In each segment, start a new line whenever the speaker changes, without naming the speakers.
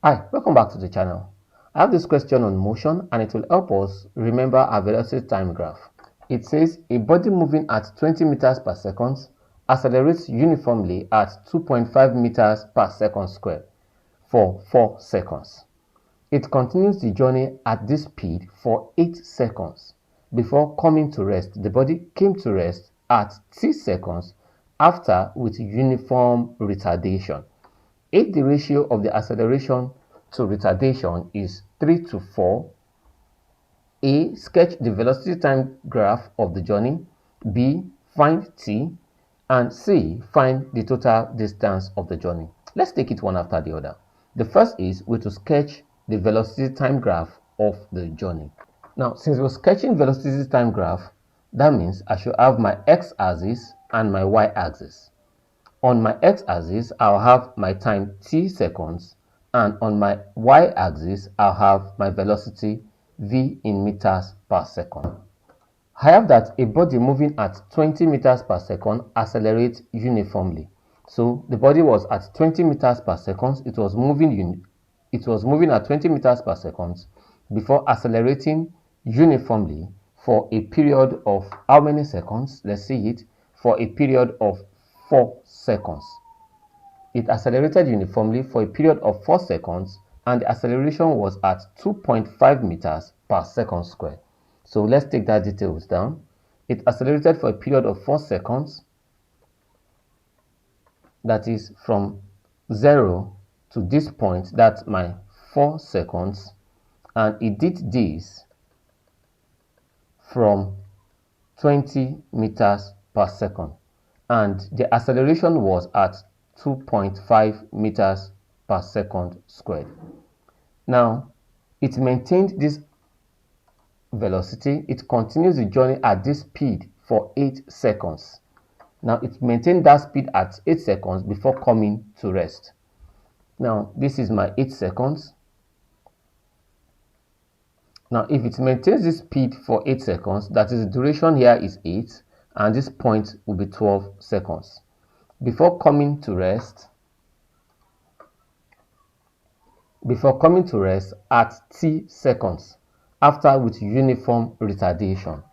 Hi, welcome back to the channel. I have this question on motion and it will help us remember our velocity time graph. It says a body moving at 20 meters per second accelerates uniformly at 2.5 meters per second squared for 4 seconds. It continues the journey at this speed for 8 seconds before coming to rest. The body came to rest at t seconds after with uniform retardation. If the ratio of the acceleration to retardation is 3 to 4, A. Sketch the velocity time graph of the journey, B. Find t, and C. Find the total distance of the journey. Let's take it one after the other. The first is we to sketch the velocity time graph of the journey. Now, since we're sketching velocity time graph, that means I should have my x-axis and my y-axis. On my x-axis, I'll have my time t seconds, and on my y-axis, I'll have my velocity v in meters per second. I have that a body moving at 20 meters per second accelerates uniformly. So the body was at 20 meters per second. It was moving at 20 meters per second before accelerating uniformly for a period of how many seconds? Let's see it. For a period of 4 seconds. It accelerated uniformly for a period of 4 seconds and the acceleration was at 2.5 meters per second squared. So let's take that details down. It accelerated for a period of 4 seconds, that is from 0 to this point, that's my 4 seconds, and it did this from 20 meters per second. And the acceleration was at 2.5 meters per second squared. Now, it maintained this velocity. It continues the journey at this speed for 8 seconds. Now, it maintained that speed at 8 seconds before coming to rest. Now, this is my 8 seconds. Now, if it maintains this speed for 8 seconds, that is the duration here is 8, and this point will be 12 seconds. Before coming to rest at t seconds, after with uniform retardation.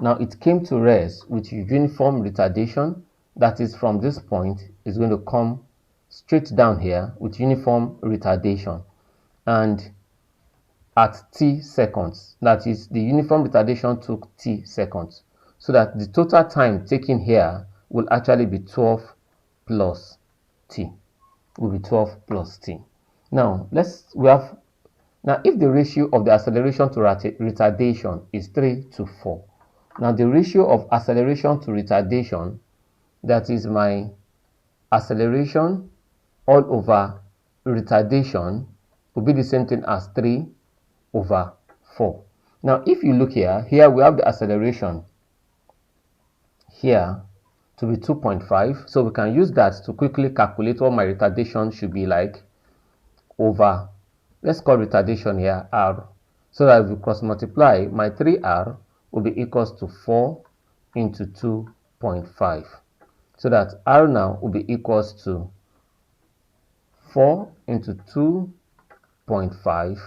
Now it came to rest with uniform retardation, that is from this point is going to come straight down here with uniform retardation, and at t seconds, that is the uniform retardation took t seconds, so that the total time taken here will actually be 12 plus t. Now if the ratio of the acceleration to retardation is 3 to 4, now the ratio of acceleration to retardation, that is my acceleration all over retardation, will be the same thing as 3 over 4. Now if you look here we have the acceleration here to be 2.5, so we can use that to quickly calculate what my retardation should be like over, let's call retardation here r, so that if we cross multiply, my 3r will be equals to 4 into 2.5, so that r now will be equals to 4 into 2.5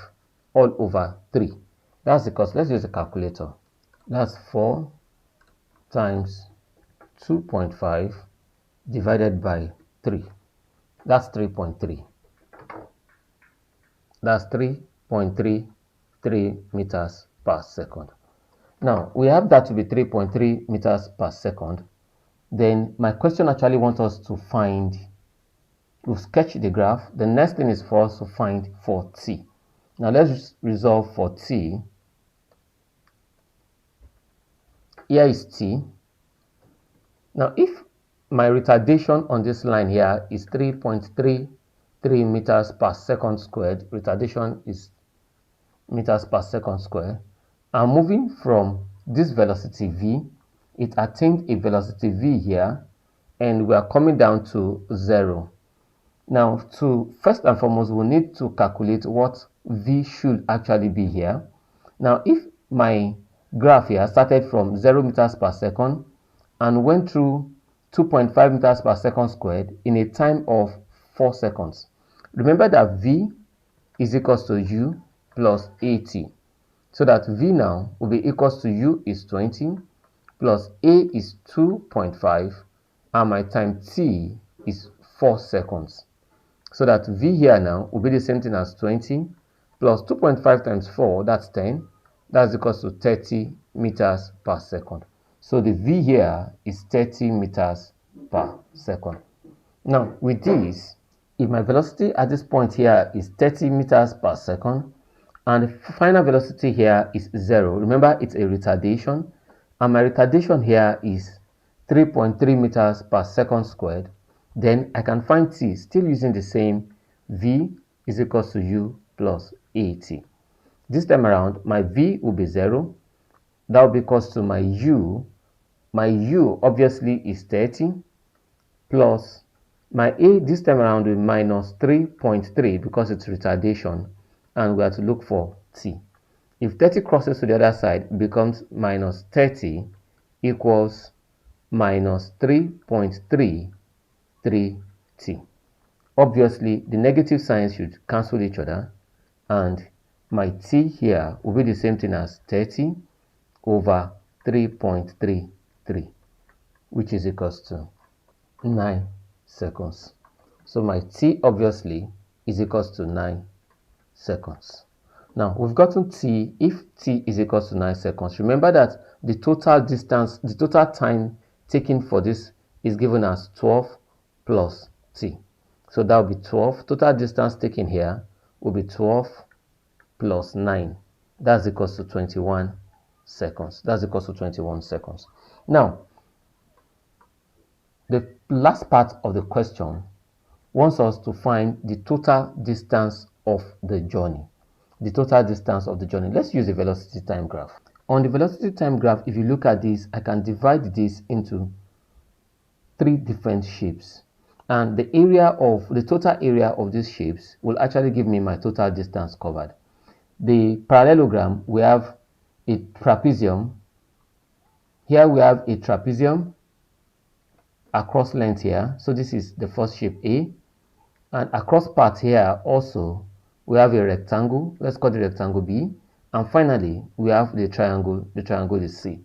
all over 3. That's because, let's use a calculator. That's 4 times 2.5 divided by 3. That's 3.3. That's 3.33 meters per second. Now, we have that to be 3.3 meters per second. Then my question actually wants us to find, we've sketched the graph. The next thing is for us to find for t. Now, let's resolve for t. Here is t. Now, if my retardation on this line here is 3.33 meters per second squared, retardation is meters per second squared, I'm moving from this velocity v, it attained a velocity v here, and we are coming down to 0. Now, first and foremost, we need to calculate what v should actually be here. Now, if my graph here started from 0 meters per second and went through 2.5 meters per second squared in a time of 4 seconds. Remember that v is equals to u plus 80. So that v now will be equals to u is 20 plus a is 2.5 and my time t is 4 seconds. So that v here now will be the same thing as 20 plus 2.5 times 4, that's 10. That's equals to 30 meters per second. So the v here is 30 meters per second. Now with this, if my velocity at this point here is 30 meters per second and the final velocity here is 0, remember it's a retardation, and my retardation here is 3.3 meters per second squared, then I can find t still using the same v is equals to u plus 80. This time around, my v will be 0. That will be equals to my u. My u obviously is 30 plus my a this time around will be minus 3.3 because it's retardation and we have to look for t. If 30 crosses to the other side, it becomes minus 30 equals minus 3.33t. Obviously, the negative signs should cancel each other and my t here will be the same thing as 30 over 3.33, which is equals to 9 seconds. So my t obviously is equals to 9 seconds. Now we've gotten t if t is equals to 9 seconds. Remember that the total distance, the total time taken for this is given as 12 plus t. So that will be 12. Total distance taken here will be 12 plus 9. That's equals to 21 seconds. That's equals to 21 seconds. Now, the last part of the question wants us to find the total distance of the journey. The total distance of the journey. Let's use a velocity time graph. On the velocity time graph, if you look at this, I can divide this into 3 different shapes. And the total area of these shapes will actually give me my total distance covered. The parallelogram, we have a trapezium. Here we have a trapezium across length here. So this is the first shape A. And across part here also, we have a rectangle. Let's call the rectangle B. And finally, we have the triangle. The triangle is C.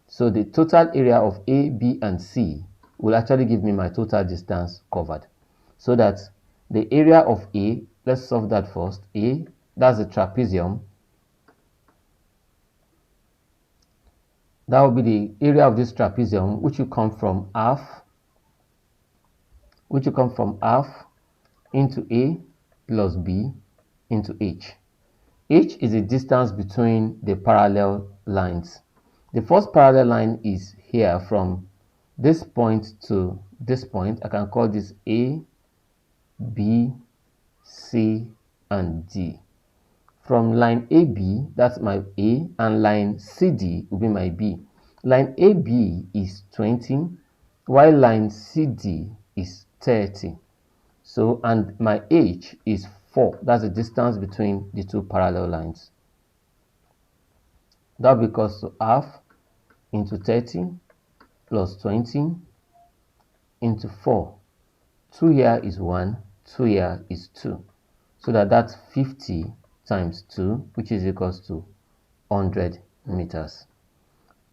So the total area of A, B, and C will actually give me my total distance covered. So that the area of A, let's solve that first. A, that's the trapezium. That will be the area of this trapezium, which will come from half into A plus B into H. H is the distance between the parallel lines. The first parallel line is here from this point to this point. I can call this A, B, C, and D. From line AB, that's my A, and line CD will be my B. Line AB is 20, while line CD is 30. So, and my H is 4. That's the distance between the 2 parallel lines. That will be equals to half into 30 plus 20 into 4. 2 here is 1, 2 here is 2. So that's 50 times 2, which is equals to 100 meters.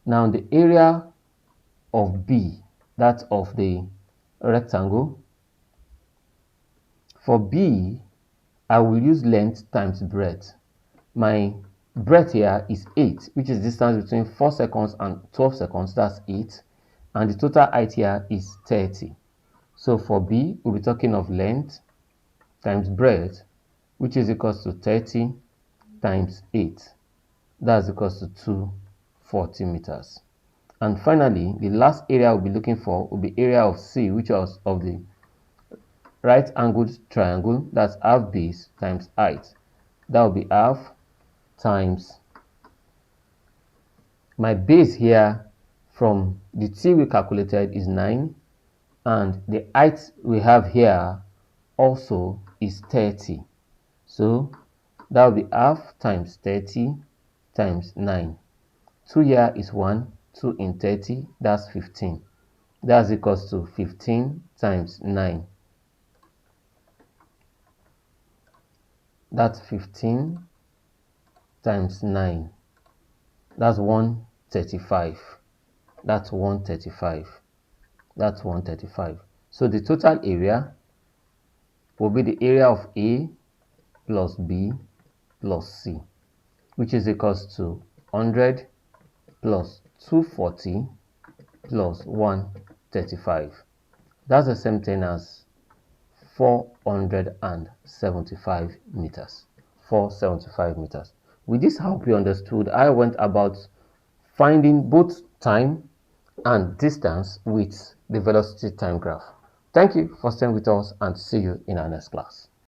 Now the area of B, that of the rectangle. For B, I will use length times breadth. My breadth here is 8, which is distance between 4 seconds and 12 seconds, that's 8. And the total height here is 30. So for B, we'll be talking of length times breadth, which is equals to 30 times 8. That's equals to 240 meters. And finally, the last area we'll be looking for will be area of C, which is of the right angled triangle. That's half base times height. That will be half times my base here from the T we calculated is 9, and the height we have here also is 30. So that will be half times 30 times 9. 2 here is 1, 2 in 30, that's 15. That's equals to 15 times 9. That's 15 times 9. That's 135. That's 135. That's 135. So the total area will be the area of A plus B plus C, which is equals to 100 plus 240 plus 135. That's the same thing as 475 meters. 475 meters. With this, I hope you understood. I went about finding both time and distance with the velocity time graph. Thank you for staying with us and see you in our next class.